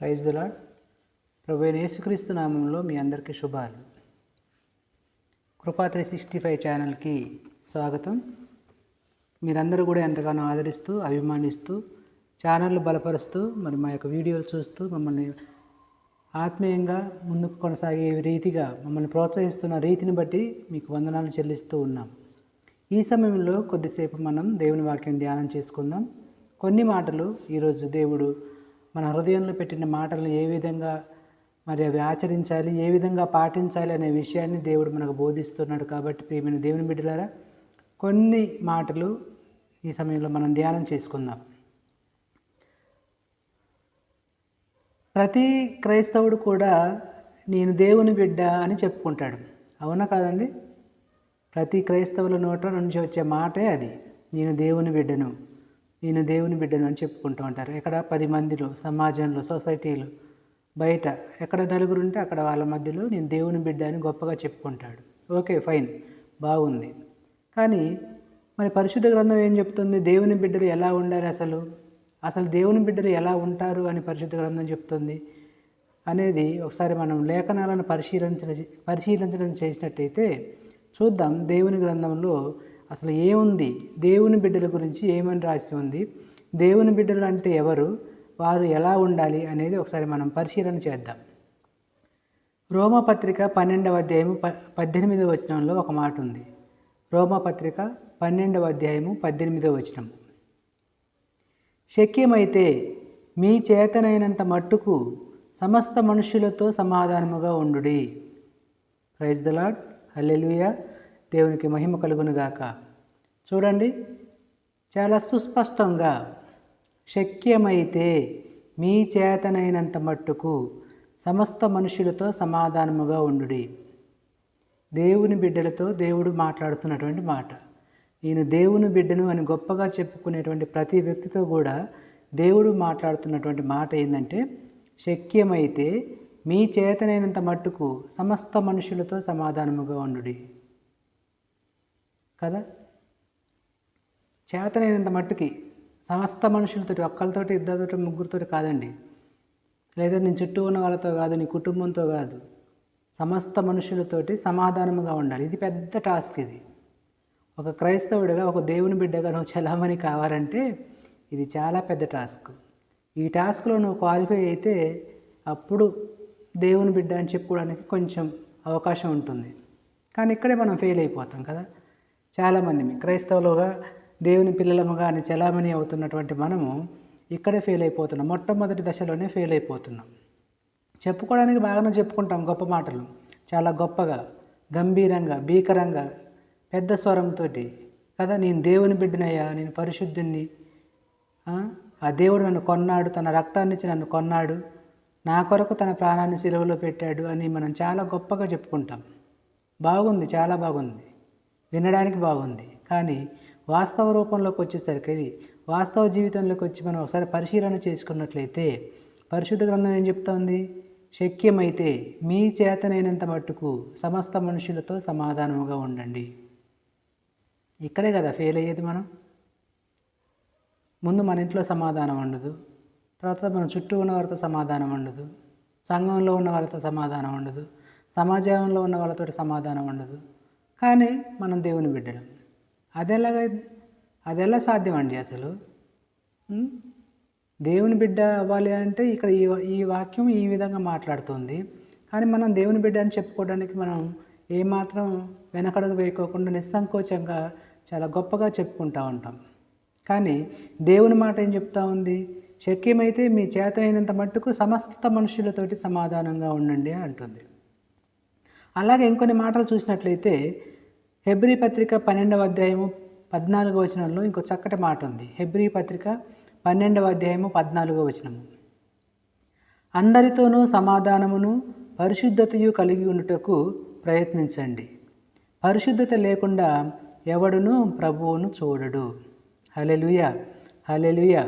Praise the lord. ప్రభువైన యేసుక్రీస్తు నామంలో మీ అందరికీ శుభాలు. కృపా 365 ఛానల్కి స్వాగతం. మీరందరూ కూడా ఎంతగానో ఆదరిస్తూ అభిమానిస్తూ ఛానళ్ళు బలపరుస్తూ మరి మా యొక్క వీడియోలు చూస్తూ మమ్మల్ని ఆత్మీయంగా ముందుకు కొనసాగే రీతిగా మమ్మల్ని ప్రోత్సహిస్తున్న రీతిని బట్టి మీకు వందనాలు చెల్లిస్తూ ఉన్నాం. ఈ సమయంలో కొద్దిసేపు మనం దేవుని వాక్యం ధ్యానం చేసుకుందాం. కొన్ని మాటలు ఈరోజు దేవుడు మన హృదయంలో పెట్టిన మాటలను ఏ విధంగా మరి అవి ఆచరించాలి, ఏ విధంగా పాటించాలి అనే విషయాన్ని దేవుడు మనకు బోధిస్తున్నాడు. కాబట్టి ప్రియమైన దేవుని బిడ్డలారా, కొన్ని మాటలు ఈ సమయంలో మనం ధ్యానం చేసుకుందాం. ప్రతి క్రైస్తవుడు కూడా నేను దేవుని బిడ్డ అని చెప్పుకుంటాడు. అవునా కాదండి? ప్రతి క్రైస్తవుల నోట నుంచి వచ్చే మాటే అది, నేను దేవుని బిడ్డను, నేను దేవుని బిడ్డను అని చెప్పుకుంటూ ఉంటారు. ఎక్కడ 10 మందిలో, సమాజంలో, సొసైటీలో, బయట ఎక్కడ నలుగురు ఉంటే అక్కడ వాళ్ళ మధ్యలో నేను దేవుని బిడ్డ అని గొప్పగా చెప్పుకుంటాడు. ఓకే, ఫైన్, బాగుంది. కానీ మరి పరిశుద్ధ గ్రంథం ఏం చెప్తుంది? దేవుని బిడ్డలు ఎలా ఉండాలి, అసలు దేవుని బిడ్డలు ఎలా ఉంటారు అని పరిశుద్ధ గ్రంథం చెప్తుంది అనేది ఒకసారి మనం లేఖనాలను పరిశీలించడం చేసినట్టయితే చూద్దాం. దేవుని గ్రంథంలో అసలు ఏముంది, దేవుని బిడ్డల గురించి ఏమని రాసి ఉంది, దేవుని బిడ్డలు అంటే ఎవరు, వారు ఎలా ఉండాలి అనేది ఒకసారి మనం పరిశీలన చేద్దాం. రోమపత్రిక 12వ అధ్యాయము 18వ వచనంలో ఒక మాట ఉంది. రోమపత్రిక 12వ అధ్యాయము 18వ వచనం, శక్యమైతే మీ చేతనైనంత మట్టుకు సమస్త మనుషులతో సమాధానముగా ఉండుడి. Praise the Lord. హల్లెలూయా. దేవునికి మహిమ కలుగును గాక. చూడండి, చాలా సుస్పష్టంగా శక్యమైతే మీ చేతనైనంత మట్టుకు సమస్త మనుషులతో సమాధానముగా ఉండుడి. దేవుని బిడ్డలతో దేవుడు మాట్లాడుతున్నటువంటి మాట. నేను దేవుని బిడ్డను అని గొప్పగా చెప్పుకునేటువంటి ప్రతి వ్యక్తితో కూడా దేవుడు మాట్లాడుతున్నటువంటి మాట ఏంటంటే, శక్యమైతే మీ చేతనైనంత మట్టుకు సమస్త మనుషులతో సమాధానముగా ఉండుడి. కదా, చేతనైనంత మట్టుకి సమస్త మనుషులతో, ఒక్కరితోటి, ఇద్దరితో, ముగ్గురితో కాదండి, లేదా నీ చుట్టూ ఉన్న వాళ్ళతో కాదు, నీ కుటుంబంతో కాదు, సమస్త మనుషులతోటి సమాధానముగా ఉండాలి. ఇది పెద్ద టాస్క్. ఇది ఒక క్రైస్తవుడిగా, ఒక దేవుని బిడ్డగా నువ్వు చలామణి కావాలంటే ఇది చాలా పెద్ద టాస్క్. ఈ టాస్క్లో నువ్వు క్వాలిఫై అయితే అప్పుడు దేవుని బిడ్డ అని చెప్పుకోవడానికి కొంచెం అవకాశం ఉంటుంది. కానీ ఇక్కడే మనం ఫెయిల్ అయిపోతాం కదా. చాలామంది క్రైస్తవులుగా దేవుని పిల్లలముగా అని చలామణి అవుతున్నటువంటి మనము ఇక్కడే ఫెయిల్ అయిపోతున్నాం. మొట్టమొదటి దశలోనే ఫెయిల్ అయిపోతున్నాం. చెప్పుకోవడానికి బాగానే చెప్పుకుంటాం గొప్ప మాటలు, చాలా గొప్పగా, గంభీరంగా, భీకరంగా, పెద్ద స్వరంతో కదా, నేను దేవుని బిడ్డనయ్యా, నేను పరిశుద్ధుణ్ణి, ఆ దేవుడు నన్ను కొన్నాడు, తన రక్తాన్ని ఇచ్చి నన్ను కొన్నాడు, నా కొరకు తన ప్రాణాన్ని సిలువలో పెట్టాడు అని మనం చాలా గొప్పగా చెప్పుకుంటాం. బాగుంది, చాలా బాగుంది, వినడానికి బాగుంది. కానీ వాస్తవ రూపంలోకి వచ్చేసరికి, వాస్తవ జీవితంలోకి వచ్చి మనం ఒకసారి పరిశీలన చేసుకున్నట్లయితే పరిశుద్ధ గ్రంథం ఏం చెప్తోంది? శక్యమైతే మీ చేతనైనంత మట్టుకు సమస్త మనుషులతో సమాధానముగా ఉండండి. ఇక్కడే కదా ఫెయిల్ అయ్యేది మనం. ముందు మన ఇంట్లో సమాధానం ఉండదు, తర్వాత మన చుట్టూ ఉన్న వారితో సమాధానం ఉండదు, సంఘంలో ఉన్న వాళ్ళతో సమాధానం ఉండదు, సమాజంలో ఉన్న వాళ్ళతో సమాధానం ఉండదు. కానీ మనం దేవుని బిడ్డలం. అదెలా సాధ్యం అండి? అసలు దేవుని బిడ్డ అవ్వాలి అంటే ఇక్కడ ఈ వాక్యం ఈ విధంగా మాట్లాడుతుంది. కానీ మనం దేవుని బిడ్డ అని చెప్పుకోవడానికి మనం ఏమాత్రం వెనకడుగు వేయకోకుండా నిస్సంకోచంగా చాలా గొప్పగా చెప్పుకుంటూ ఉంటాం. కానీ దేవుని మాట ఏం చెప్తా ఉంది? శక్యమైతే మీ చేతనైనంత మట్టుకు సమస్త మనుషులతోటి సమాధానంగా ఉండండి అంటుంది. అలాగే ఇంకొన్ని మాటలు చూసినట్లయితే హెబ్రీ పత్రిక 12వ అధ్యాయము 14వ వచనంలో ఇంకో చక్కటి మాట ఉంది. హెబ్రీ పత్రిక 12వ అధ్యాయము 14వ వచనము, అందరితోనూ సమాధానమును పరిశుద్ధతయు కలిగి ఉండుటకు ప్రయత్నించండి, పరిశుద్ధత లేకుండా ఎవడును ప్రభువును చూడడు. హల్లెలూయా, హల్లెలూయా.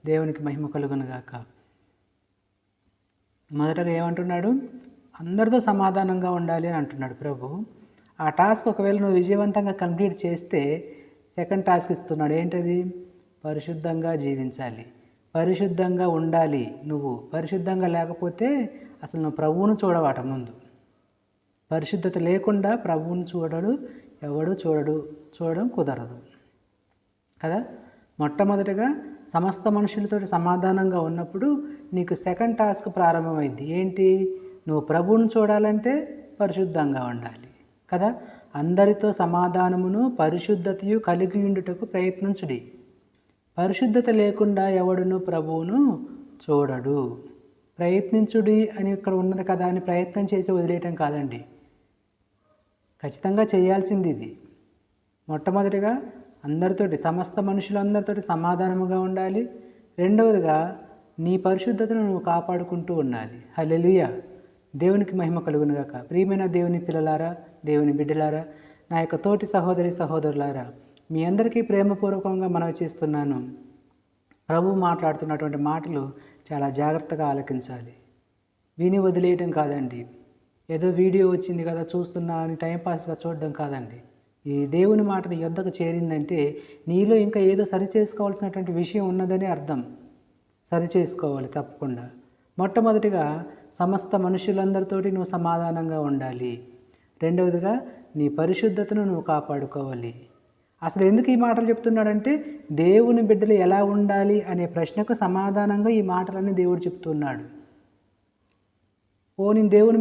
దేవునికి మహిమ కలుగును గాక. మొదటగా ఏమంటున్నాడు? అందరితో సమాధానంగా ఉండాలి అని అంటున్నాడు ప్రభు. ఆ టాస్క్ ఒకవేళ నువ్వు విజయవంతంగా కంప్లీట్ చేస్తే సెకండ్ టాస్క్ ఇస్తున్నాడు. ఏంటది? పరిశుద్ధంగా జీవించాలి. పరిశుద్ధంగా ఉండాలి. నువ్వు పరిశుద్ధంగా లేకపోతే అసలు నువ్వు ప్రభువును చూడవాట ముందు. పరిశుద్ధత లేకుండా ప్రభువును ఎవడు చూడడం కుదరదు కదా. మొట్టమొదటిగా సమస్త మనుషులతో సమాధానంగా ఉన్నప్పుడు నీకు సెకండ్ టాస్క్ ప్రారంభమైంది. ఏంటి? నువ్వు ప్రభువును చూడాలంటే పరిశుద్ధంగా ఉండాలి కదా. అందరితో సమాధానమును పరిశుద్ధతయు కలిగి ఉండుటకు ప్రయత్నించుడి. పరిశుద్ధత లేకుండా ఎవడును ప్రభువును చూడడు. ప్రయత్నించుడి అని ఇక్కడ ఉన్నది కదా అని ప్రయత్నం చేసి వదిలేయటం కాదండి, ఖచ్చితంగా చేయాల్సింది ఇది. మొట్టమొదటిగా అందరితోటి సమస్త మనుషులందరితోటి సమాధానముగా ఉండాలి. రెండవదిగా నీ పరిశుద్ధతను నువ్వు కాపాడుకుంటూ ఉండాలి. హల్లెలూయా, దేవునికి మహిమ కలుగునుగాక. ప్రియమైన దేవుని పిల్లలారా, దేవుని బిడ్డలారా, నా యొక్క తోటి సహోదరులారా, మీ అందరికీ ప్రేమపూర్వకంగా మనవి చేస్తున్నాను. ప్రభు మాట్లాడుతున్నటువంటి మాటలు చాలా జాగ్రత్తగా ఆలకించాలి. విని వదిలేయటం కాదండి, ఏదో వీడియో వచ్చింది కదా చూస్తున్నా అని టైంపాస్గా చూడడం కాదండి. ఈ దేవుని మాట నీ యొద్దకు చేరిందంటే నీలో ఇంకా ఏదో సరి చేసుకోవాల్సినటువంటి విషయం ఉన్నదని అర్థం. సరి చేసుకోవాలి తప్పకుండా. మొట్టమొదటిగా సమస్త మనుషులందరితోటి నువ్వు సమాధానంగా ఉండాలి. రెండవదిగా నీ పరిశుద్ధతను నువ్వు కాపాడుకోవాలి. అసలు ఎందుకు ఈ మాటలు చెప్తున్నాడంటే దేవుని బిడ్డలు ఎలా ఉండాలి అనే ప్రశ్నకు సమాధానంగా ఈ మాటలన్నీ దేవుడు చెప్తున్నాడు. నేను దేవుని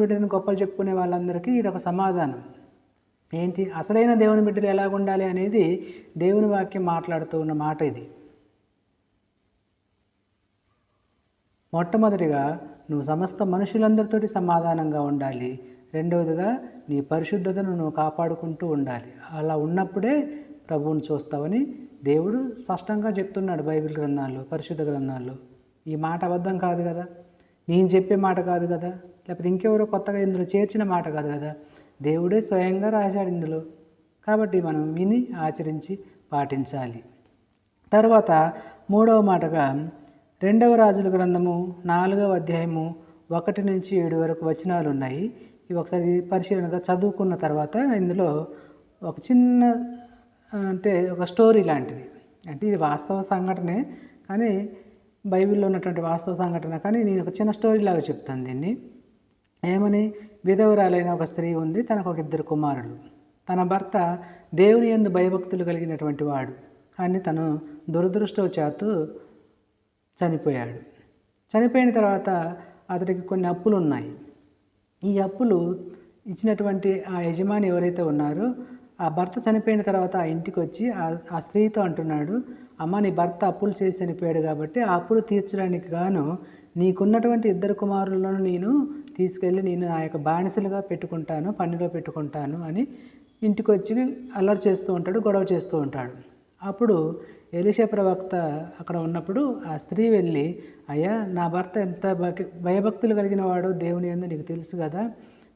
బిడ్డని గొప్పలు చెప్పుకునే వాళ్ళందరికీ ఇది ఒక సమాధానం. ఏంటి? అసలైన దేవుని బిడ్డలు ఎలా ఉండాలి అనేది దేవుని వాక్యం మాట్లాడుతూ ఉన్న మాట ఇది. మొట్టమొదటిగా నువ్వు సమస్త మనుషులందరితోటి సమాధానంగా ఉండాలి. రెండవదిగా నీ పరిశుద్ధతను నువ్వు కాపాడుకుంటూ ఉండాలి. అలా ఉన్నప్పుడే ప్రభువుని చూస్తావని దేవుడు స్పష్టంగా చెప్తున్నాడు బైబిల్ గ్రంథాల్లో, పరిశుద్ధ గ్రంథాల్లో. ఈ మాట అబద్ధం కాదు కదా, నేను చెప్పే మాట కాదు కదా, లేకపోతే ఇంకెవరో కొత్తగా ఇందులో చేర్చిన మాట కాదు కదా, దేవుడే స్వయంగా రాశాడు ఇందులో. కాబట్టి మనం విని ఆచరించి పాటించాలి. తర్వాత మూడవ మాటగా 2వ రాజుల గ్రంథము 4వ అధ్యాయము 1 నుంచి 7 వరకు వచనాలు ఉన్నాయి. ఇవి ఒకసారి పరిశీలనగా చదువుకున్న తర్వాత ఇందులో ఒక చిన్న ఒక స్టోరీ లాంటిది, అంటే ఇది వాస్తవ సంఘటనే కానీ బైబిల్లో ఉన్నటువంటి వాస్తవ సంఘటన, కానీ నేను ఒక చిన్న స్టోరీ లాగా చెప్తాను దీన్ని. ఏమని? విధవరాలైన ఒక స్త్రీ ఉంది, తనకు ఒక 2 కుమారులు. తన భర్త దేవుని యందు భయభక్తులు కలిగినటువంటి వాడు, కానీ తను దురదృష్టవశాత్తు చనిపోయాడు. చనిపోయిన తర్వాత అతడికి కొన్ని అప్పులు ఉన్నాయి. ఈ అప్పులు ఇచ్చినటువంటి ఆ యజమాని ఎవరైతే ఉన్నారో ఆ భర్త చనిపోయిన తర్వాత ఆ ఇంటికి వచ్చి ఆ స్త్రీతో అంటున్నాడు, అమ్మ, నీ భర్త అప్పులు చేసి చనిపోయాడు కాబట్టి ఆ అప్పులు తీర్చడానికి గాను నీకున్నటువంటి 2 కుమారులను నేను తీసుకెళ్ళి నేను నా యొక్క బానిసలుగా పెట్టుకుంటాను, పనిలో పెట్టుకుంటాను అని ఇంటికి వచ్చి అల్లరి చేస్తూ ఉంటాడు, గొడవ చేస్తూ ఉంటాడు. అప్పుడు ఎలీషా ప్రవక్త అక్కడ ఉన్నప్పుడు ఆ స్త్రీ వెళ్ళి, అయ్యా, నా భర్త ఎంత భయభక్తులు కలిగిన వాడో దేవుని యందు నీకు తెలుసు కదా,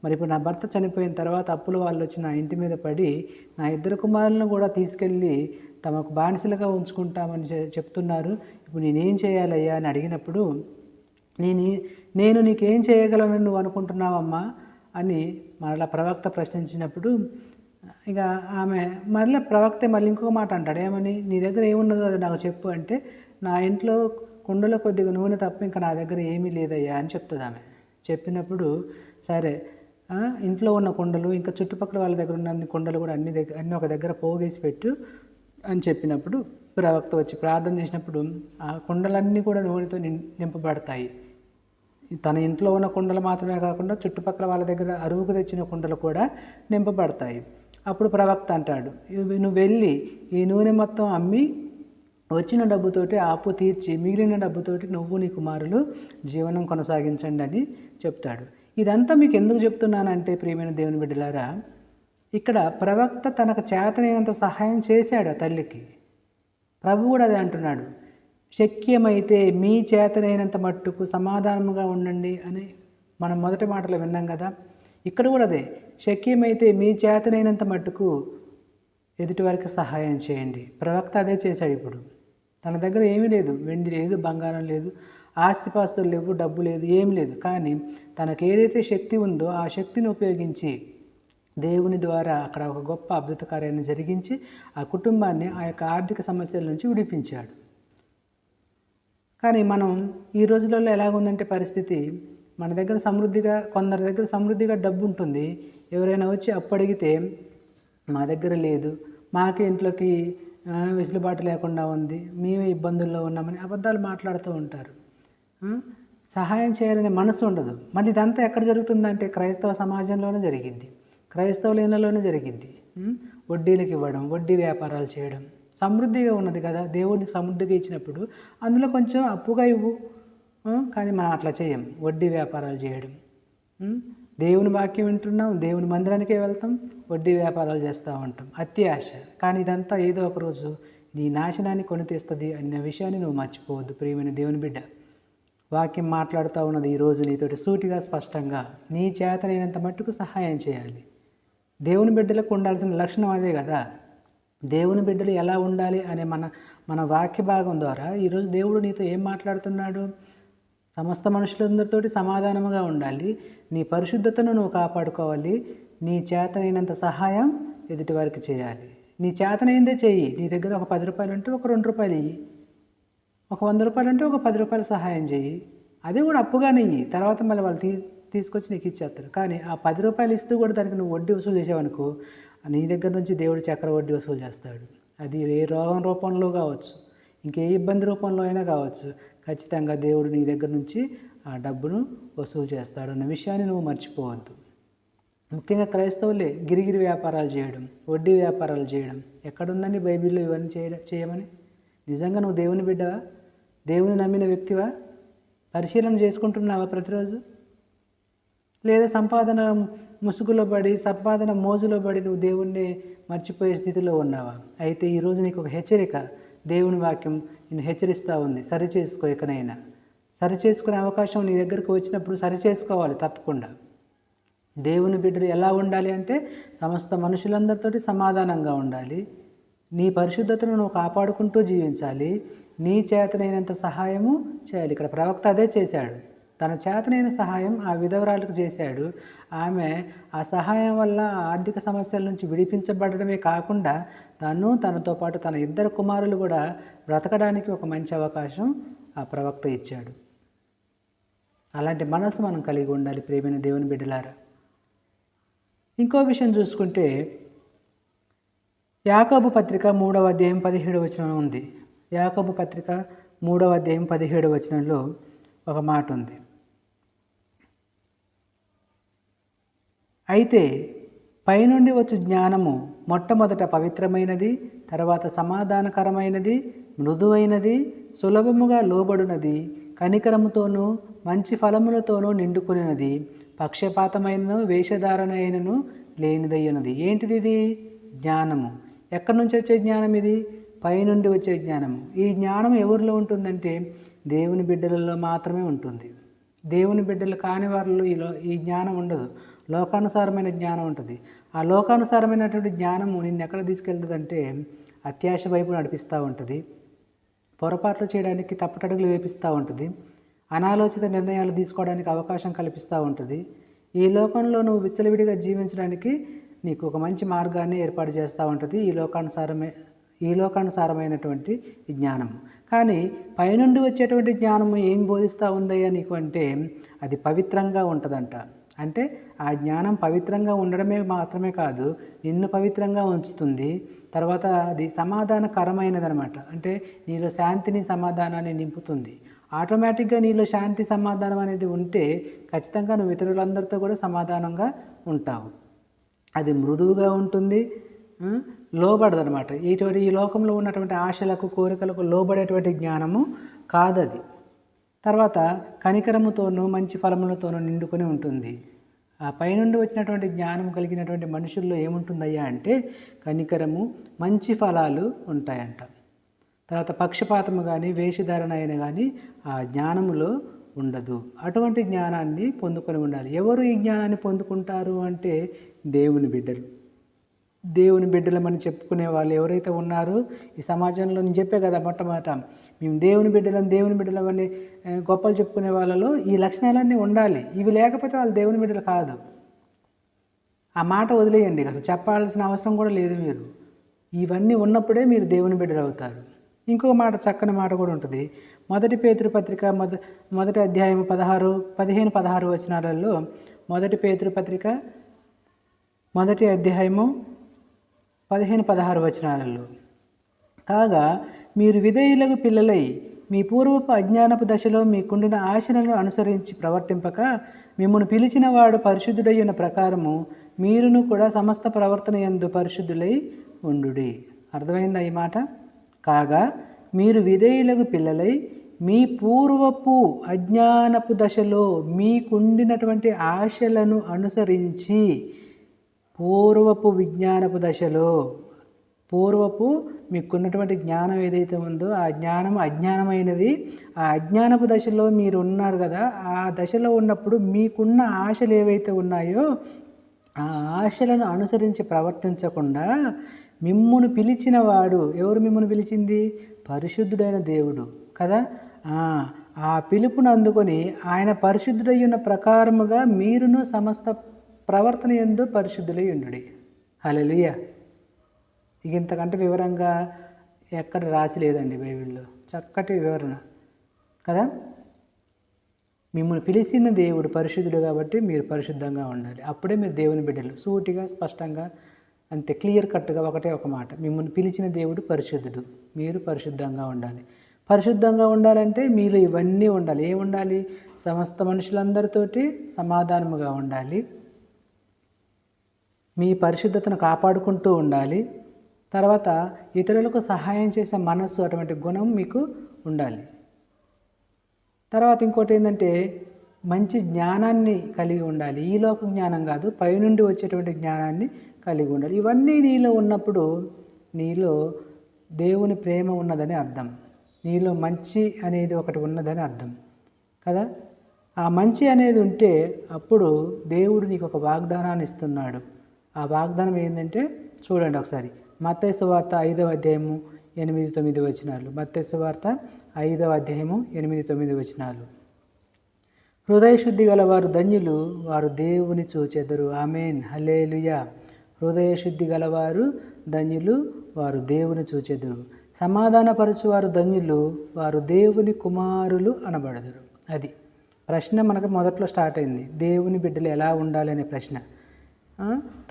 మరి ఇప్పుడు నా భర్త చనిపోయిన తర్వాత అప్పుల వాళ్ళు వచ్చి నా ఇంటి మీద పడి నా 2 కుమారులను కూడా తీసుకెళ్ళి తమకు బానిసలుగా ఉంచుకుంటామని చెప్తున్నారు, ఇప్పుడు నేనేం చేయాలయ్యా అని అడిగినప్పుడు, నేను నీకేం చేయగలనని నువ్వు అనుకుంటున్నావమ్మా అని మరలా ప్రవక్త ప్రశ్నించినప్పుడు ఇక ఆమె మరలా ప్రవక్తే మళ్ళీ ఇంకొక మాట అంటాడు. ఏమని? నీ దగ్గర ఏమున్నదో అది నాకు చెప్పు అంటే, నా ఇంట్లో కుండలో కొద్దిగా నూనె తప్ప ఇంకా నా దగ్గర ఏమీ లేదయ్యా అని చెప్తుంది ఆమె. చెప్పినప్పుడు సరే, ఇంట్లో ఉన్న కుండలు ఇంకా చుట్టుపక్కల వాళ్ళ దగ్గర ఉన్న అన్ని కుండలు కూడా అన్ని ఒక దగ్గర పోగేసి పెట్టు అని చెప్పినప్పుడు ప్రవక్త వచ్చి ప్రార్థన చేసినప్పుడు ఆ కుండలన్నీ కూడా నూనెతో నింపబడతాయి. తన ఇంట్లో ఉన్న కుండలు మాత్రమే కాకుండా చుట్టుపక్కల వాళ్ళ దగ్గర అరువుకు తెచ్చిన కుండలు కూడా నింపబడతాయి. అప్పుడు ప్రవక్త అంటాడు, నువ్వు వెళ్ళి ఈ నూనె మొత్తం అమ్మి వచ్చిన డబ్బుతోటి అప్పు తీర్చి మిగిలిన డబ్బుతోటి నువ్వు నీ కుమారులు జీవనం కొనసాగించండి అని చెప్తాడు. ఇదంతా మీకు ఎందుకు చెప్తున్నానంటే ప్రియమైన దేవుని బిడ్డలారా, ఇక్కడ ప్రవక్త తనకు చేతనైనంత సహాయం చేశాడు ఆ తల్లికి. ప్రభు కూడా అదే అంటున్నాడు, శక్యమైతే మీ చేతనైనంత మట్టుకు సమాధానముగా ఉండండి అని మనం మొదటి మాటలో విన్నాం కదా. ఇక్కడ కూడా అదే, శక్యమైతే మీ చేతనైనంత మట్టుకు ఎదుటివారికి సహాయం చేయండి. ప్రవక్త అదే చేశాడు. ఇప్పుడు తన దగ్గర ఏమీ లేదు, వెండి లేదు, బంగారం లేదు, ఆస్తిపాస్తులు లేవు, డబ్బు లేదు, ఏమి లేదు. కానీ తనకు ఏదైతే శక్తి ఉందో ఆ శక్తిని ఉపయోగించి దేవుని ద్వారా అక్కడ ఒక గొప్ప అద్భుత కార్యాన్ని జరిగించి ఆ కుటుంబాన్ని ఆ యొక్క ఆర్థిక సమస్యల నుంచి విడిపించాడు. కానీ మనం ఈ రోజులలో ఎలాగుందంటే పరిస్థితి, మన దగ్గర సమృద్ధిగా, కొందరి దగ్గర సమృద్ధిగా డబ్బు ఉంటుంది. ఎవరైనా వచ్చి అప్పు అడిగితే మా దగ్గర లేదు, మాకే ఇంట్లోకి వెసులుబాటు లేకుండా ఉంది, మేమే ఇబ్బందుల్లో ఉన్నామని అబద్ధాలు మాట్లాడుతూ ఉంటారు. సహాయం చేయాలనే మనసు ఉండదు. మళ్ళీ ఇదంతా ఎక్కడ జరుగుతుందంటే క్రైస్తవ సమాజంలోనే జరిగింది, క్రైస్తవుల ఇళ్ళలోనే జరిగింది. వడ్డీలకు ఇవ్వడం, వడ్డీ వ్యాపారాలు చేయడం. సమృద్ధిగా ఉన్నది కదా, దేవుడికి సమృద్ధిగా ఇచ్చినప్పుడు అందులో కొంచెం అప్పుగా ఇవ్వు. కానీ మనం అట్లా చేయం, వడ్డీ వ్యాపారాలు చేయడం. దేవుని వాక్యం వింటున్నాం, దేవుని మందిరానికే వెళ్తాం, వడ్డీ వ్యాపారాలు చేస్తూ ఉంటాం, అత్యాశ. కానీ ఇదంతా ఏదో ఒకరోజు నీ నాశనాన్ని కొని తెస్తుంది అన్న విషయాన్ని నువ్వు మర్చిపోవద్దు ప్రియమైన దేవుని బిడ్డ. వాక్యం మాట్లాడుతూ ఉన్నది ఈరోజు నీతోటి సూటిగా, స్పష్టంగా. నీ చేతనైనంత మట్టుకు సహాయం చేయాలి. దేవుని బిడ్డలకు ఉండాల్సిన లక్షణం అదే కదా. దేవుని బిడ్డలు ఎలా ఉండాలి అనే మన వాక్య భాగం ద్వారా ఈరోజు దేవుడు నీతో ఏం మాట్లాడుతున్నాడు? సమస్త మనుషులందరితోటి సమాధానముగా ఉండాలి, నీ పరిశుద్ధతను నువ్వు కాపాడుకోవాలి, నీ చేతనైనంత సహాయం ఎదుటి వారికి చేయాలి. నీ చేతనైందే చెయ్యి. నీ దగ్గర ఒక 10 రూపాయలు అంటే ఒక 2 రూపాయలు ఇయ్యి, ఒక 100 రూపాయలు అంటే ఒక 10 రూపాయలు సహాయం చెయ్యి. అది కూడా అప్పుగానే ఇయ్యి, తర్వాత మళ్ళీ వాళ్ళు తీసుకొచ్చి నీకు ఇచ్చేస్తారు. కానీ ఆ 10 రూపాయలు ఇస్తూ కూడా దానికి నువ్వు వడ్డీ వసూలు చేసావనుకో, నీ దగ్గర నుంచి దేవుడు చక్ర వడ్డీ వసూలు చేస్తాడు. అది ఏ రోగం రూపంలో కావచ్చు, ఇంకే ఇబ్బంది రూపంలో అయినా కావచ్చు, ఖచ్చితంగా దేవుడు నీ దగ్గర నుంచి ఆ డబ్బును వసూలు చేస్తాడు అన్న విషయాన్ని నువ్వు మర్చిపోవద్దు. ముఖ్యంగా క్రైస్తవులే గిరిగిరి వ్యాపారాలు చేయడం, వడ్డీ వ్యాపారాలు చేయడం ఎక్కడుందని బైబిల్లో ఇవన్నీ చేయమని? నిజంగా నువ్వు దేవుని బిడ్డవా? దేవుని నమ్మిన వ్యక్తివా? పరిశీలన చేసుకుంటున్నావా ప్రతిరోజు? లేదా సంపాదన ముసుగులో పడి, సంపాదన మోజులో పడి నువ్వు దేవుణ్ణి మర్చిపోయే స్థితిలో ఉన్నావా? అయితే ఈరోజు నీకు ఒక హెచ్చరిక, దేవుని వాక్యం నిన్ను హెచ్చరిస్తూ ఉంది. సరిచేసుకో, ఇకనైనా సరిచేసుకునే అవకాశం నీ దగ్గరకు వచ్చినప్పుడు సరిచేసుకోవాలి తప్పకుండా. దేవుని బిడ్డలు ఎలా ఉండాలి అంటే సమస్త మనుషులందరితోటి సమాధానంగా ఉండాలి, నీ పరిశుద్ధతను నువ్వు కాపాడుకుంటూ జీవించాలి, నీ చేతనైనంత సహాయము చేయాలి. ఇక్కడ ప్రవక్త అదే చేశాడు, తన చేతనైన సహాయం ఆ విధవరాలకు చేశాడు. ఆమె ఆ సహాయం వల్ల ఆర్థిక సమస్యల నుంచి విడిపించబడమే కాకుండా తనతో పాటు తన 2 కుమారులు కూడా బ్రతకడానికి ఒక మంచి అవకాశం ఆ ప్రవక్త ఇచ్చాడు. అలాంటి మనసు మనం కలిగి ఉండాలి ప్రియమైన దేవుని బిడ్డలారా. ఇంకో విషయం చూసుకుంటే యాకోబు పత్రిక 3వ అధ్యాయం 17వ వచనం ఉంది. యాకోబు పత్రిక 3వ అధ్యాయం 17వ వచనంలో ఒక మాట ఉంది. అయితే పైనుండి వచ్చు జ్ఞానము మొట్టమొదట పవిత్రమైనది, తర్వాత సమాధానకరమైనది, మృదువైనది, సులభముగా లోబడునది, కనికరముతోనూ మంచి ఫలములతోనూ నిండుకున్నది, పక్షపాతమైనను వేషధారణ అయినను లేనిదయ్యున్నది. ఏంటిది ఇది? జ్ఞానము. ఎక్కడి నుంచి వచ్చే జ్ఞానం ఇది? పైనుండి వచ్చే జ్ఞానము. ఈ జ్ఞానం ఎవరిలో ఉంటుందంటే దేవుని బిడ్డలలో మాత్రమే ఉంటుంది. దేవుని బిడ్డలు కాని వారిలో ఈ జ్ఞానం ఉండదు. లోకానుసారమైన జ్ఞానం ఉంటుంది. ఆ లోకానుసారమైనటువంటి జ్ఞానము నిన్ను ఎక్కడ తీసుకెళ్తుందంటే అత్యాశ వైపు నడిపిస్తూ ఉంటుంది, పొరపాట్లు చేయడానికి తప్పటడుగులు వేపిస్తూ ఉంటుంది, అనాలోచిత నిర్ణయాలు తీసుకోవడానికి అవకాశం కల్పిస్తూ ఉంటుంది. ఈ లోకంలో నువ్వు విచ్చలవిడిగా జీవించడానికి నీకు ఒక మంచి మార్గాన్ని ఏర్పాటు చేస్తూ ఉంటుంది ఈ లోకానుసారమైనటువంటి జ్ఞానము. కానీ పైనుండి వచ్చేటువంటి జ్ఞానము ఏం బోధిస్తూ ఉందయ్యా నీకు అంటే అది పవిత్రంగా ఉంటుందంట. అంటే ఆ జ్ఞానం పవిత్రంగా ఉండడమే మాత్రమే కాదు, నిన్ను పవిత్రంగా ఉంచుతుంది. తర్వాత అది సమాధానకరమైనదనమాట. అంటే నీలో శాంతిని, సమాధానాన్ని నింపుతుంది. ఆటోమేటిక్గా నీలో శాంతి, సమాధానం అనేది ఉంటే ఖచ్చితంగా నువ్వు ఇతరులందరితో కూడా సమాధానంగా ఉంటావు. అది మృదువుగా ఉంటుంది, లోబడదనమాట. ఈ లోకంలో ఉన్నటువంటి ఆశలకు, కోరికలకు లోబడేటువంటి జ్ఞానము కాదది. తర్వాత కనికరముతోనూ మంచి ఫలములతోనూ నిండుకొని ఉంటుంది. ఆ పైనుండి వచ్చినటువంటి జ్ఞానం కలిగినటువంటి మనుషుల్లో ఏముంటుందయ్యా అంటే కనికరము, మంచి ఫలాలు ఉంటాయంట. తర్వాత పక్షపాతము కానీ, వేషధారణ అయినా కానీ ఆ జ్ఞానములో ఉండదు. అటువంటి జ్ఞానాన్ని పొందుకొని ఉండాలి. ఎవరు ఈ జ్ఞానాన్ని పొందుకుంటారు అంటే దేవుని బిడ్డలు. దేవుని బిడ్డలమని చెప్పుకునే వాళ్ళు ఎవరైతే ఉన్నారో ఈ సమాజంలో, నేను చెప్పే కదా మొట్టమొదట, మేము దేవుని బిడ్డలమని గొప్పలు చెప్పుకునే వాళ్ళలో ఈ లక్షణాలన్నీ ఉండాలి. ఇవి లేకపోతే వాళ్ళు దేవుని బిడ్డలు కాదు. ఆ మాట వదిలేయండి, అసలు చెప్పాల్సిన అవసరం కూడా లేదు. మీరు ఇవన్నీ ఉన్నప్పుడే మీరు దేవుని బిడ్డలు అవుతారు. ఇంకొక మాట, చక్కని మాట కూడా ఉంటుంది. మొదటి పేతురు పత్రిక మొదటి అధ్యాయం 15-16 వచనాలలో, మొదటి పేతురు పత్రిక మొదటి అధ్యాయము 15-16 వచనాలలో, కాగా మీరు విధేయులకు పిల్లలై మీ పూర్వపు అజ్ఞానపు దశలో మీకుండిన ఆశలను అనుసరించి ప్రవర్తింపక, మిమ్మల్ని పిలిచిన వాడు పరిశుద్ధుడయ్యున్న ప్రకారము మీరును కూడా సమస్త ప్రవర్తన యందు పరిశుద్ధులై ఉండుడి. అర్థమైందా ఈ మాట? కాగా మీరు విధేయులకు పిల్లలై మీ పూర్వపు అజ్ఞానపు దశలో మీకుండినటువంటి ఆశలను అనుసరించి, పూర్వపు విజ్ఞానపు దశలో, పూర్వపు మీకున్నటువంటి జ్ఞానం ఏదైతే ఉందో ఆ జ్ఞానం అజ్ఞానమైనది. ఆ అజ్ఞానపు దశలో మీరు ఉన్నారు కదా, ఆ దశలో ఉన్నప్పుడు మీకున్న ఆశలు ఏవైతే ఉన్నాయో ఆ ఆశలను అనుసరించి ప్రవర్తించకుండా మిమ్మును పిలిచిన వాడు, ఎవరు మిమ్మును పిలిచింది? పరిశుద్ధుడైన దేవుడు కదా. ఆ పిలుపును అందుకొని ఆయన పరిశుద్ధుడయ్యున్న ప్రకారముగా మీరును సమస్త ప్రవర్తన యందు పరిశుద్ధులై ఉండుడి. హల్లెలూయా. ఇక ఇంతకంటే వివరంగా ఎక్కడ రాసి లేదండి బైబిల్లో. చక్కటి వివరణ కదా. మిమ్మల్ని పిలిచిన దేవుడు పరిశుద్ధుడు కాబట్టి మీరు పరిశుద్ధంగా ఉండాలి. అప్పుడే మీరు దేవుని బిడ్డలు. సూటిగా స్పష్టంగా అంతే క్లియర్ కట్గా ఒకటే ఒక మాట, మిమ్మల్ని పిలిచిన దేవుడు పరిశుద్ధుడు, మీరు పరిశుద్ధంగా ఉండాలి. పరిశుద్ధంగా ఉండాలంటే మీలో ఇవన్నీ ఉండాలి. ఏమి ఉండాలి? సమస్త మనుషులందరితోటి సమాధానముగా ఉండాలి, మీ పరిశుద్ధతను కాపాడుకుంటూ ఉండాలి, తర్వాత ఇతరులకు సహాయం చేసే మనస్సు, అటువంటి గుణం మీకు ఉండాలి. తర్వాత ఇంకోటి ఏంటంటే మంచి జ్ఞానాన్ని కలిగి ఉండాలి. ఈ లోక జ్ఞానం కాదు, పైనుండి వచ్చేటువంటి జ్ఞానాన్ని కలిగి ఉండాలి. ఇవన్నీ నీలో ఉన్నప్పుడు నీలో దేవుని ప్రేమ ఉన్నదని అర్థం, నీలో మంచి అనేది ఒకటి ఉన్నదని అర్థం కదా. ఆ మంచి అనేది ఉంటే అప్పుడు దేవుడు నీకు ఒక వాగ్దానాన్ని ఇస్తున్నాడు. ఆ వాగ్దానం ఏంటంటే చూడండి ఒకసారి, మత్తయి సువార్త 5వ అధ్యాయము 8-9 వచనాలు. మత్తయి సువార్త 5వ అధ్యాయము 8-9 వచనాలు. హృదయ శుద్ధి గలవారు ధన్యులు, వారు దేవుని చూచెదరు. ఆమేన్, హల్లెలూయా. హృదయ శుద్ధి గలవారు ధన్యులు, వారు దేవుని చూచెదరు. సమాధానపరచువారు ధన్యులు, వారు దేవుని కుమారులు అనబడదురు. అది ప్రశ్న మనకు మొదట్లో స్టార్ట్ అయింది, దేవుని బిడ్డలు ఎలా ఉండాలి అనే ప్రశ్న.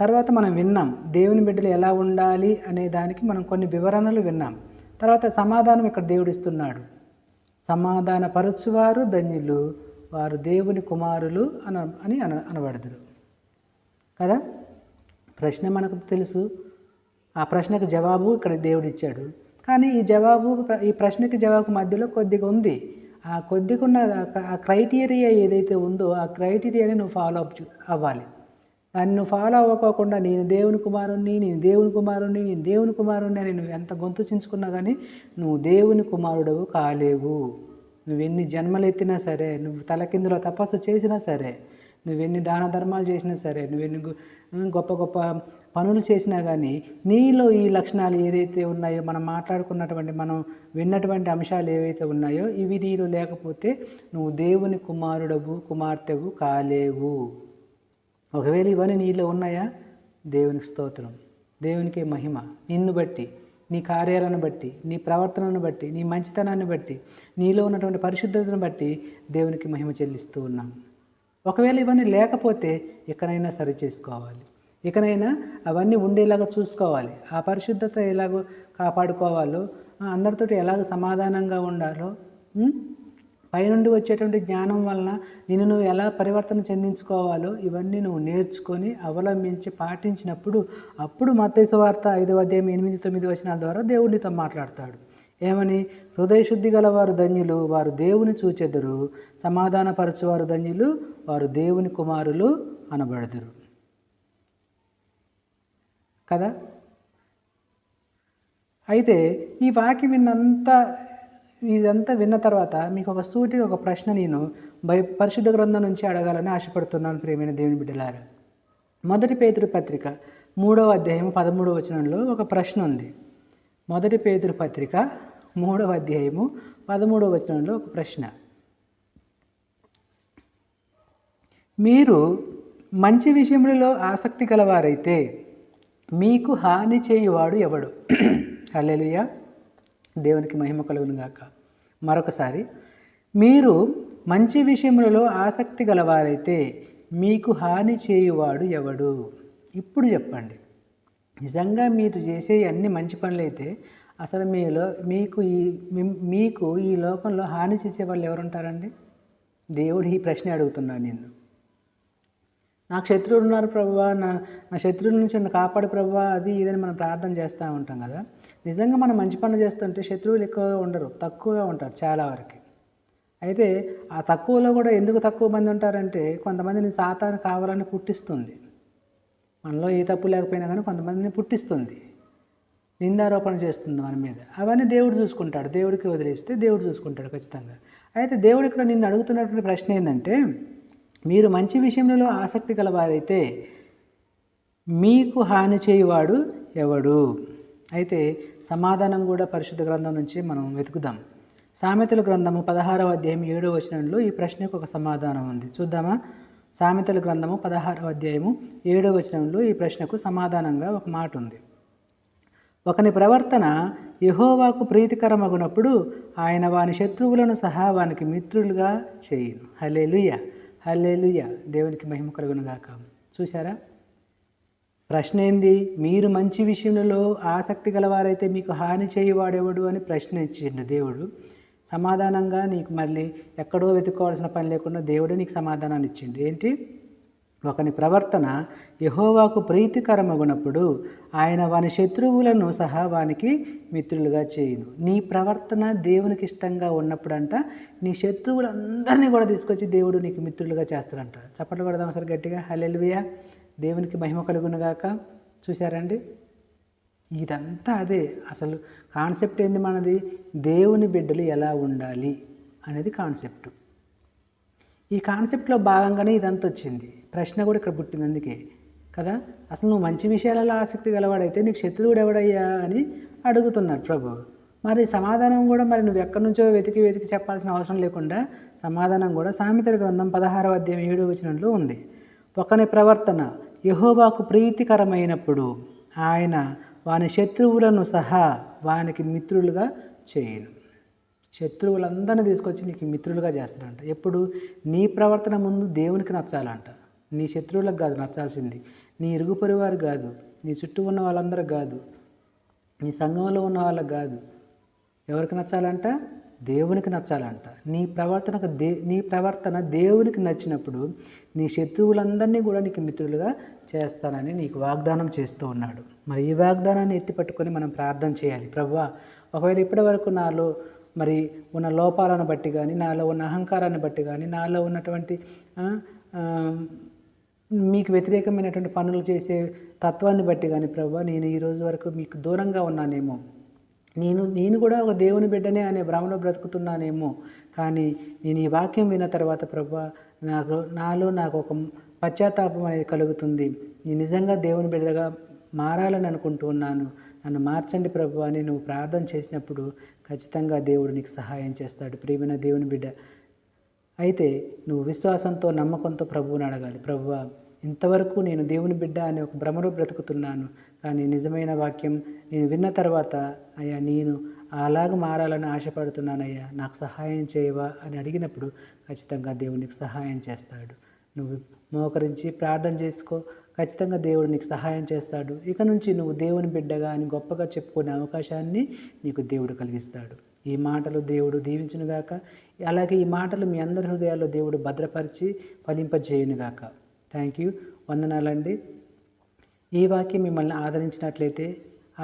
తర్వాత మనం విన్నాం దేవుని బిడ్డలు ఎలా ఉండాలి అనే దానికి మనం కొన్ని వివరణలు విన్నాం. తర్వాత సమాధానం ఇక్కడ దేవుడు ఇస్తున్నాడు. సమాధానపరచువారు ధన్యులు, వారు దేవుని కుమారులు అని అనబడదురు కదా. ప్రశ్న మనకు తెలుసు, ఆ ప్రశ్నకు జవాబు ఇక్కడ దేవుడు ఇచ్చాడు. కానీ ఈ ప్రశ్నకి జవాబు మధ్యలో కొద్దిగా ఉంది. ఆ కొద్దిగా ఉన్న ఆ క్రైటీరియా ఏదైతే ఉందో ఆ క్రైటీరియాని నువ్వు ఫాలో అప్ అవ్వాలి. దాన్ని నువ్వు ఫాలో అవ్వకోకుండా నేను దేవుని కుమారుణ్ణి అని నువ్వు ఎంత గొంతు చించుకున్నా కానీ నువ్వు దేవుని కుమారుడవు కాలేవు. నువ్వెన్ని జన్మలు ఎత్తినా సరే, నువ్వు తలకిందులో తపస్సు చేసినా సరే, నువ్వెన్ని దాన ధర్మాలు చేసినా సరే, నువ్వెన్ని గొప్ప గొప్ప పనులు చేసినా కానీ నీలో ఈ లక్షణాలు ఏదైతే ఉన్నాయో, మనం మాట్లాడుకున్నటువంటి మనం విన్నటువంటి అంశాలు ఏవైతే ఉన్నాయో ఇవి నీలో లేకపోతే నువ్వు దేవుని కుమారుడవు కుమార్తెవు కాలేవు. ఒకవేళ ఇవన్నీ నీలో ఉన్నాయా, దేవునికి స్తోత్రం, దేవునికి మహిమ. నిన్ను బట్టి, నీ కార్యాలను బట్టి, నీ ప్రవర్తనను బట్టి, నీ మంచితనాన్ని బట్టి, నీలో ఉన్నటువంటి పరిశుద్ధతను బట్టి దేవునికి మహిమ చెల్లిస్తూ ఉన్నాం. ఒకవేళ ఇవన్నీ లేకపోతే ఇకనైనా సరి చేసుకోవాలి, ఇకనైనా అవన్నీ ఉండేలాగా చూసుకోవాలి. ఆ పరిశుద్ధత ఎలాగో కాపాడుకోవాలో, అందరితోటి ఎలాగో సమాధానంగా ఉండాలో, పైనుండి వచ్చేటువంటి జ్ఞానం వలన నిన్ను నువ్వు ఎలా పరివర్తన చెందించుకోవాలో ఇవన్నీ నువ్వు నేర్చుకొని అవలంబించి పాటించినప్పుడు అప్పుడు మత్తయి సువార్త 5వ అధ్యాయం 8-9 వచనాల ద్వారా దేవుడు నీతో మాట్లాడతాడు. ఏమని? హృదయ శుద్ధి గలవారు ధన్యులు, వారు దేవుని చూచెదరు. సమాధానపరచువారు ధన్యులు, వారు దేవుని కుమారులు అనబడదురు కదా. అయితే ఈ వాక్యం ఇదంతా విన్న తర్వాత మీకు ఒక సూటిగా ఒక ప్రశ్న నేను పరిశుద్ధ గ్రంథం నుంచి అడగాలని ఆశపడుతున్నాను. ప్రియమైన దేవుని బిడ్డలారా, మొదటి పేతురు పత్రిక 3వ అధ్యాయం 13వ వచనంలో ఒక ప్రశ్న ఉంది. మొదటి పేతురు పత్రిక 3వ అధ్యాయము 13వ వచనంలో ఒక ప్రశ్న, మీరు మంచి విషయములలో ఆసక్తి గలవారైతే మీకు హాని చేయువాడు ఎవడు? హల్లెలూయా. దేవునికి మహిమ కలుగును గాక. మరొకసారి, మీరు మంచి విషయములలో ఆసక్తి గలవారైతే మీకు హాని చేయువాడు ఎవడు? ఇప్పుడు చెప్పండి. నిజంగా మీరు చేసే అన్ని మంచి పనులైతే అసలు మీకు ఈ లోకంలో హాని చేసే వాళ్ళు ఎవరుంటారండి? దేవుడు ఈ ప్రశ్న అడుగుతున్నాడు నిన్ను. నాకు శత్రువులు ఉన్నారు ప్రభువా, నా శత్రువుల నుంచి నన్ను కాపాడు ప్రభువా, అది ఇదని మనం ప్రార్థన చేస్తూ ఉంటాం కదా. నిజంగా మనం మంచి పనులు చేస్తుంటే శత్రువులు ఎక్కువగా ఉండరు, తక్కువగా ఉంటారు చాలా వరకు. అయితే ఆ తక్కువలో కూడా ఎందుకు తక్కువ మంది ఉంటారంటే, కొంతమందిని సాతాను కావాలని పుట్టిస్తుంది. మనలో ఏ తప్పు లేకపోయినా కానీ కొంతమందిని పుట్టిస్తుంది, నిందారోపణ చేస్తుంది మన మీద. అవన్నీ దేవుడు చూసుకుంటాడు, దేవుడికి వదిలేస్తే దేవుడు చూసుకుంటాడు ఖచ్చితంగా. అయితే దేవుడు ఇక్కడ నిన్ను అడుగుతున్నటువంటి ప్రశ్న ఏంటంటే, మీరు మంచి విషయంలో ఆసక్తి గలవారైతే మీకు హాని చేయువాడు ఎవడు? అయితే సమాధానం కూడా పరిశుద్ధ గ్రంథం నుంచి మనం వెతుకుదాం. సామెతల గ్రంథము 16వ అధ్యాయం 7వ వచనంలో ఈ ప్రశ్నకు ఒక సమాధానం ఉంది. చూద్దామా? సామెతల గ్రంథము 16వ అధ్యాయము 7వ వచనంలో ఈ ప్రశ్నకు సమాధానంగా ఒక మాట ఉంది. ఒకని ప్రవర్తన యెహోవాకు ప్రీతికరమగునప్పుడు ఆయన వాని శత్రువులను సహా వానికి మిత్రులుగా చేయును. హల్లెలూయా, హల్లెలూయా, దేవునికి మహిమ కలుగును గాక. చూసారా? ప్రశ్న ఏంది? మీరు మంచి విషయంలో ఆసక్తి గలవారైతే మీకు హాని చేయువాడెవడు అని ప్రశ్న ఇచ్చిండు దేవుడు. సమాధానంగా నీకు మళ్ళీ ఎక్కడో వెతుక్కోవాల్సిన పని లేకుండా దేవుడే నీకు సమాధానాన్ని ఇచ్చిండు. ఏంటి? ఒకని ప్రవర్తన యెహోవాకు ప్రీతికరమగునప్పుడు ఆయన వాని శత్రువులను సహా వానికి మిత్రులుగా చేయును. నీ ప్రవర్తన దేవునికి ఇష్టంగా ఉన్నప్పుడంట నీ శత్రువులందరినీ కూడా తీసుకొచ్చి దేవుడు నీకు మిత్రులుగా చేస్తాడంట. చప్పట్లు కొడదాం అసలు గట్టిగా. హల్లెలూయా, దేవునికి మహిమ కలుగునుగాక. చూశారండి? ఇదంతా అదే అసలు కాన్సెప్ట్ ఏంది మనది? దేవుని బిడ్డలు ఎలా ఉండాలి అనేది కాన్సెప్ట్. ఈ కాన్సెప్ట్లో భాగంగానే ఇదంతా వచ్చింది. ప్రశ్న కూడా ఇక్కడ పుట్టింది అందుకే కదా. అసలు నువ్వు మంచి విషయాలలో ఆసక్తి గలవాడైతే నీకు శత్రువుడు ఎవడయ్యా అని అడుగుతున్నారు ప్రభు. మరి సమాధానం కూడా మరి నువ్వు ఎక్కడి నుంచో వెతికి చెప్పాల్సిన అవసరం లేకుండా సమాధానం కూడా సామెతల గ్రంథం 16వ అధ్యాయం 7వ వచనంలో ఉంది. ఒకని ప్రవర్తన యెహోవాకు ప్రీతికరమైనప్పుడు ఆయన వాని శత్రువులను సహా వానికి మిత్రులుగా చేయును. శత్రువులందరినీ తీసుకొచ్చి నీకు మిత్రులుగా చేస్తాడంట. ఎప్పుడు? నీ ప్రవర్తన ముందు దేవునికి నచ్చాలంట. నీ శత్రువులకు కాదు నచ్చాల్సింది, నీ ఇరుగు పొరువారు కాదు, నీ చుట్టూ ఉన్న వాళ్ళందరూ కాదు, నీ సంఘంలో ఉన్న వాళ్ళకు కాదు. ఎవరికి నచ్చాలంట? దేవునికి నచ్చాలంట. నీ ప్రవర్తన దేవునికి నచ్చినప్పుడు నీ శత్రువులందరినీ కూడా నీకు మిత్రులుగా చేస్తానని నీకు వాగ్దానం చేస్తూ ఉన్నాడు. మరి ఈ వాగ్దానాన్ని ఎత్తిపట్టుకొని మనం ప్రార్థన చేయాలి. ప్రభువా, ఒకవేళ ఇప్పటి వరకు నాలో మరి ఉన్న లోపాలను బట్టి కానీ, నాలో ఉన్న అహంకారాన్ని బట్టి కానీ, నాలో ఉన్నటువంటి మీకు వ్యతిరేకమైనటువంటి పనులు చేసే తత్వాన్ని బట్టి కానీ ప్రభువా, నేను ఈరోజు వరకు మీకు దూరంగా ఉన్నానేమో, నేను కూడా ఒక దేవుని బిడ్డనే అనే భ్రమలో బ్రతుకుతున్నానేమో. కానీ నేను ఈ వాక్యం విన్న తర్వాత ప్రభువా, నాలో ఒక పశ్చాత్తాపం అనేది కలుగుతుంది. నేను నిజంగా దేవుని బిడ్డగా మారాలని అనుకుంటూ ఉన్నాను, నన్ను మార్చండి ప్రభువా అని నువ్వు ప్రార్థన చేసినప్పుడు ఖచ్చితంగా దేవుడు నీకు సహాయం చేస్తాడు. ప్రియమైన దేవుని బిడ్డ అయితే నువ్వు విశ్వాసంతో నమ్మకంతో ప్రభువుని అడగాలి. ప్రభువా, ఇంతవరకు నేను దేవుని బిడ్డ అనే ఒక భ్రమలో బ్రతుకుతున్నాను, కానీ నిజమైన వాక్యం నేను విన్న తర్వాత అయ్యా నేను అలాగ మారాలని ఆశపడుతున్నానయ్యా, నాకు సహాయం చేయవా అని అడిగినప్పుడు ఖచ్చితంగా దేవుడు నీకు సహాయం చేస్తాడు. నువ్వు మోకరించి ప్రార్థన చేసుకో, ఖచ్చితంగా దేవుడు నీకు సహాయం చేస్తాడు. ఇక నుంచి నువ్వు దేవుని బిడ్డగా అని గొప్పగా చెప్పుకునే అవకాశాన్ని నీకు దేవుడు కలిగిస్తాడు. ఈ మాటలు దేవుడు దీవించునుగాక. అలాగే ఈ మాటలు మీ అందరి హృదయాల్లో దేవుడు భద్రపరిచి ఫలింపజేయునుగాక. Thank you. వందనాలండి. ఈ వాక్యం మిమ్మల్ని ఆదరించినట్లయితే,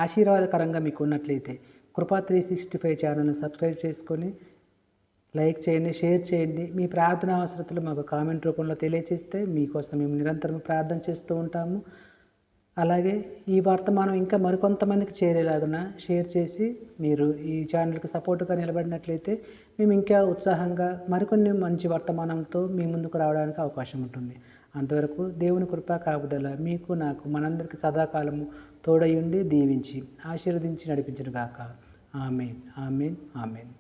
ఆశీర్వాదకరంగా మీకు ఉన్నట్లయితే కృపా 365 ఛానల్ని సబ్స్క్రైబ్ చేసుకొని లైక్ చేయండి, షేర్ చేయండి. మీ ప్రార్థన అవసరతలు మాకు కామెంట్ రూపంలో తెలియజేస్తే మీకోసం మేము నిరంతరం ప్రార్థన చేస్తూ ఉంటాము. అలాగే ఈ వర్తమానం ఇంకా మరికొంతమందికి చేరేలాగున షేర్ చేసి మీరు ఈ ఛానల్కి సపోర్టుగా నిలబడినట్లయితే మేము ఇంకా ఉత్సాహంగా మరికొన్ని మంచి వర్తమానంతో మీ ముందుకు రావడానికి అవకాశం ఉంటుంది. అంతవరకు దేవుని కృపా కాపుదల మీకు నాకు మనందరికీ సదాకాలము తోడయుండి దీవించి ఆశీర్వదించి నడిపించును గాక. ఆమేన్, ఆమేన్, ఆమేన్.